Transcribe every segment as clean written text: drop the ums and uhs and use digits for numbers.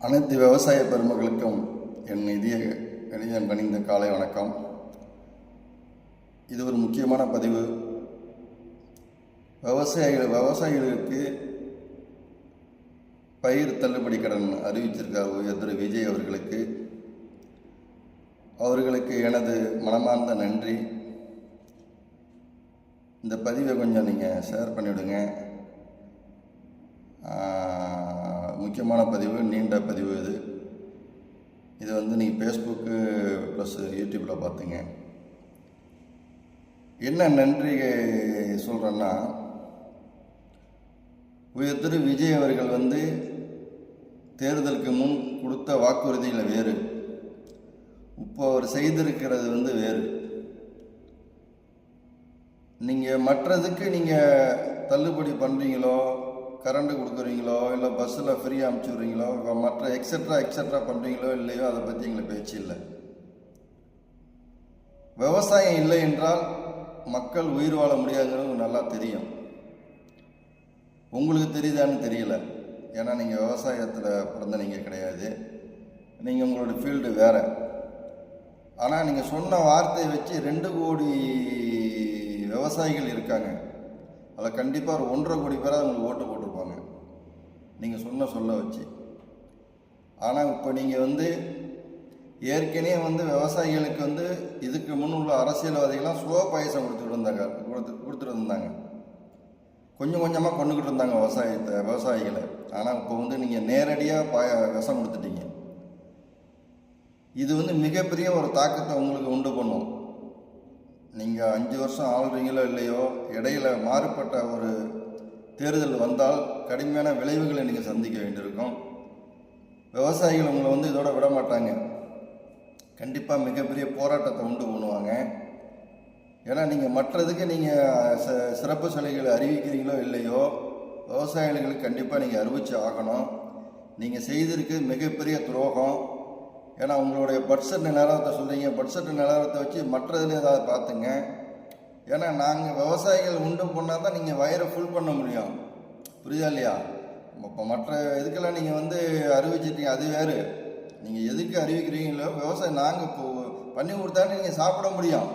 அனைத்து விவசாய பெருமக்களுக்கும் என் இதயம் கனிந்த காலை வணக்கம். இது ஒரு முக்கியமான பதிவு. விவசாயிகளுக்கு பயிர் தள்ளுபடி கடன் அறிவிச்சிருக்கார் திரு விஜய் அவர்களுக்கு எனது மனமார்ந்த நன்றி. இந்த பதிவை கொஞ்சம் நீங்கள் ஷேர் பண்ணிவிடுங்க. முக்கியமான பதிவு, நீண்ட பதிவு. இது நீங்கள் ஃபேஸ்புக்கு ப்ளஸ் யூடியூப்பில் பார்த்துங்க. என்ன நன்றி சொல்கிறேன்னா, திரு விஜய் அவர்கள் தேர்தலுக்கு முன் கொடுத்த வாக்குறுதியில் வேறு, இப்போ அவர் செய்திருக்கிறது வேறு. நீங்கள் மற்றதுக்கு நீங்கள் தள்ளுபடி பண்ணுறீங்களோ, கரண்ட்டு கொடுக்குறீங்களோ, இல்லை பஸ்ஸில் ஃப்ரீயாக அனுப்பிச்சி விட்றீங்களோ, மற்ற எக்ஸட்ரா பண்ணுறீங்களோ இல்லையோ, அதை பற்றி எங்களுக்கு பேச்சு இல்லை. விவசாயம் இல்லை என்றால் மக்கள் உயிர் வாழ முடியாதுங்கிறது நல்லா தெரியும். உங்களுக்கு தெரியுதான்னு தெரியல. ஏன்னா நீங்கள் விவசாயத்தில் பிறந்த நீங்கள் கிடையாது. நீங்கள் உங்களோட ஃபீல்டு வேறு. ஆனால் நீங்கள் சொன்ன வார்த்தையை வச்சு 2 கோடி விவசாயிகள் இருக்காங்க. அதில் கண்டிப்பாக ஒரு 1.5 கோடி பேராக உங்களுக்கு ஓட்டு போட்டிருப்பாங்க நீங்கள் சொல்ல வச்சு. ஆனால் இப்போ நீங்கள் ஏற்கனவே விவசாயிகளுக்கு இதுக்கு முன் உள்ள அரசியல்வாதிகள்லாம் ஸ்லோ பாயசம் கொடுத்துட்டு இருந்தாங்க. கொஞ்சம் கொஞ்சமாக கொண்டுக்கிட்டு இருந்தாங்க விவசாயிகளை. ஆனால் இப்போ நீங்கள் நேரடியாக விஷம் கொடுத்துட்டீங்க. இது மிகப்பெரிய ஒரு தாக்கத்தை உங்களுக்கு உண்டு பண்ணும். நீங்கள் 5 வருஷம் ஆள்றீங்களோ இல்லையோ, இடையில் மாறுபட்ட ஒரு தேர்தல் வந்தால் கடுமையான விளைவுகளை நீங்கள் சந்திக்க வேண்டியிருக்கும். விவசாயிகள் உங்களை இதோட விட மாட்டாங்க. கண்டிப்பாக மிகப்பெரிய போராட்டத்தை உண்டு பண்ணுவாங்க. ஏன்னா நீங்கள் மற்றதுக்கு நீங்கள் சிறப்பு சலுகைகளை அறிவிக்கிறீங்களோ இல்லையோ, விவசாயிகளுக்கு கண்டிப்பாக நீங்கள் அறிவிச்சு ஆகணும். நீங்கள் செய்திருக்கு மிகப்பெரிய துரோகம். ஏன்னா உங்களுடைய பட்ஜெட் நிலவரத்தை சொல்கிறீங்க. பட்ஜெட் நிலவரத்தை வச்சு மற்றதில் ஏதாவது பார்த்துங்க. ஏன்னா நாங்கள் விவசாயிகள் உண்டு பண்ணால் தான் நீங்கள் வயிறை ஃபுல் பண்ண முடியும். புரியுதா இல்லையா? இப்போ மற்ற இதுக்கெல்லாம் நீங்கள் அறிவிச்சிட்டீங்க, அது வேறு. நீங்கள் எதுக்கு அறிவிக்கிறீங்களோ, விவசாயம் நாங்கள் இப்போ பண்ணி கொடுத்தாலும் நீங்கள் சாப்பிட முடியும்.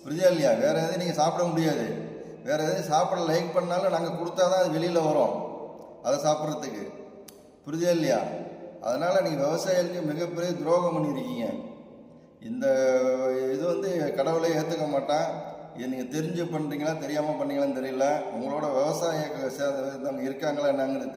புரியுதா இல்லையா? வேறு எதுவும் நீங்கள் சாப்பிட முடியாது. வேறு எதுவும் சாப்பிட லைக் பண்ணாலும் நாங்கள் கொடுத்தா தான் அது வெளியில் வரும், அதை சாப்பிட்றதுக்கு. புரியுதா இல்லையா? அதனால் நீங்கள் விவசாயிகளுக்கு மிகப்பெரிய துரோகம் பண்ணியிருக்கீங்க. இந்த இது கடவுளை ஏற்றுக்க மாட்டான். இது நீங்கள் தெரிஞ்சு பண்ணுறீங்களா தெரியாமல் பண்ணீங்களான்னு தெரியல. உங்களோட விவசாய இருக்காங்களா என்னங்கிறது